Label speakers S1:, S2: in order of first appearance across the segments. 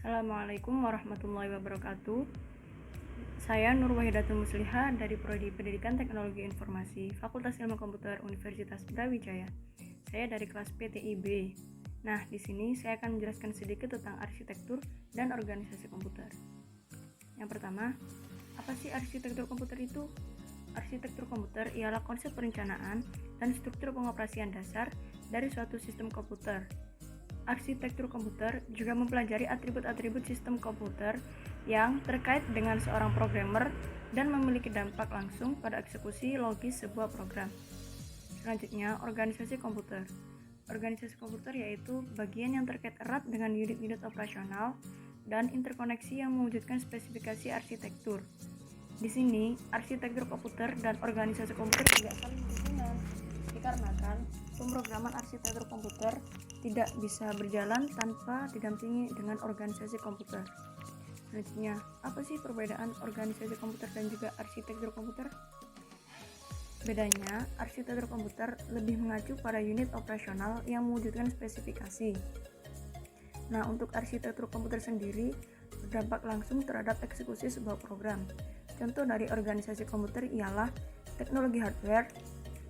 S1: Assalamualaikum warahmatullahi wabarakatuh. Saya Nur Wahidatul Musliha dari Prodi Pendidikan Teknologi Informasi Fakultas Ilmu Komputer Universitas Brawijaya. Saya dari kelas PTIB. Nah, di sini saya akan menjelaskan sedikit tentang arsitektur dan organisasi komputer. Yang pertama, apa sih arsitektur komputer itu? Arsitektur komputer ialah konsep perencanaan dan struktur pengoperasian dasar dari suatu sistem komputer. Arsitektur komputer juga mempelajari atribut-atribut sistem komputer yang terkait dengan seorang programmer dan memiliki dampak langsung pada eksekusi logis sebuah program. Selanjutnya, organisasi komputer. Organisasi komputer yaitu bagian yang terkait erat dengan unit-unit operasional dan interkoneksi yang mewujudkan spesifikasi arsitektur. Di sini, arsitektur komputer dan organisasi komputer tidak saling berhubungan, dikarenakan pemrograman arsitektur komputer tidak bisa berjalan tanpa didampingi dengan organisasi komputer. Selanjutnya, apa sih perbedaan organisasi komputer dan juga arsitektur komputer? Bedanya, arsitektur komputer lebih mengacu pada unit operasional yang mewujudkan spesifikasi. Nah, untuk arsitektur komputer sendiri berdampak langsung terhadap eksekusi sebuah program. Contoh dari organisasi komputer ialah teknologi hardware,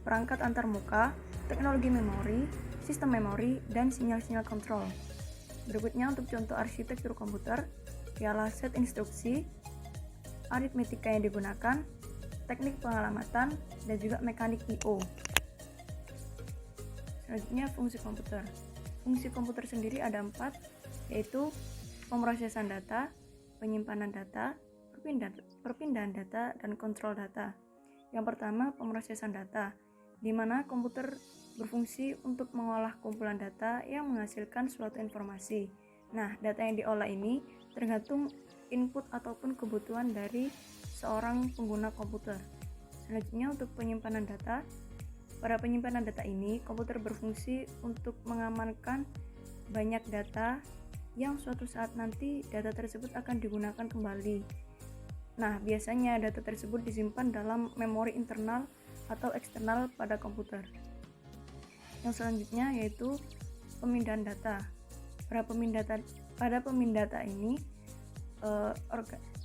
S1: perangkat antarmuka, teknologi memori, sistem memori, dan sinyal-sinyal kontrol. Berikutnya untuk contoh arsitektur komputer ialah set instruksi, aritmetika yang digunakan, teknik pengalamatan, dan juga mekanik I/O. Selanjutnya fungsi komputer. Fungsi komputer sendiri ada 4, yaitu pemrosesan data, penyimpanan data, perpindahan data, dan kontrol data. Yang pertama, pemrosesan data, di mana komputer berfungsi untuk mengolah kumpulan data yang menghasilkan suatu informasi. Nah, data yang diolah ini tergantung input ataupun kebutuhan dari seorang pengguna komputer. Selanjutnya untuk penyimpanan data. Pada penyimpanan data ini, komputer berfungsi untuk mengamankan banyak data yang suatu saat nanti data tersebut akan digunakan kembali. Nah, biasanya data tersebut disimpan dalam memori internal atau eksternal pada komputer. Yang selanjutnya yaitu pemindahan data. Pada pemindahan data ini,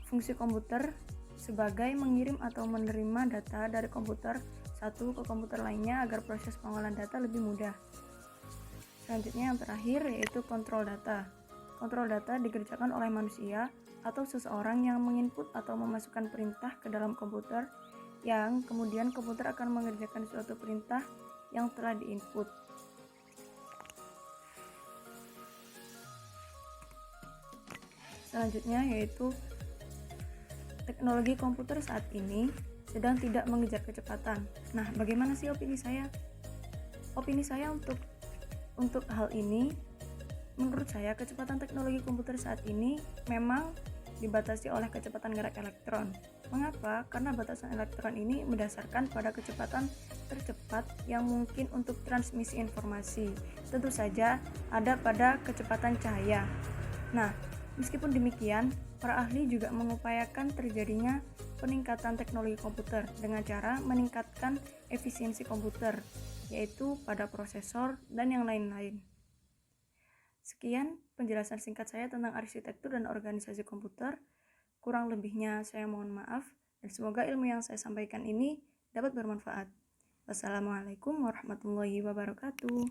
S1: fungsi komputer sebagai mengirim atau menerima data dari komputer satu ke komputer lainnya agar proses pengolahan data lebih mudah. Selanjutnya yang terakhir yaitu kontrol data. Kontrol data dikerjakan oleh manusia atau seseorang yang menginput atau memasukkan perintah ke dalam komputer, yang kemudian komputer akan mengerjakan suatu perintah yang telah diinput. Selanjutnya yaitu teknologi komputer saat ini sedang tidak mengejar kecepatan. Nah, bagaimana sih opini saya? Opini saya untuk hal ini, menurut saya kecepatan teknologi komputer saat ini memang dibatasi oleh kecepatan gerak elektron. Mengapa? Karena batasan elektron ini berdasarkan pada kecepatan tercepat yang mungkin untuk transmisi informasi. Tentu saja ada pada kecepatan cahaya. Nah, meskipun demikian, para ahli juga mengupayakan terjadinya peningkatan teknologi komputer dengan cara meningkatkan efisiensi komputer, yaitu pada prosesor dan yang lain-lain. Sekian penjelasan singkat saya tentang arsitektur dan organisasi komputer. Kurang lebihnya saya mohon maaf, dan semoga ilmu yang saya sampaikan ini dapat bermanfaat. Wassalamualaikum warahmatullahi wabarakatuh.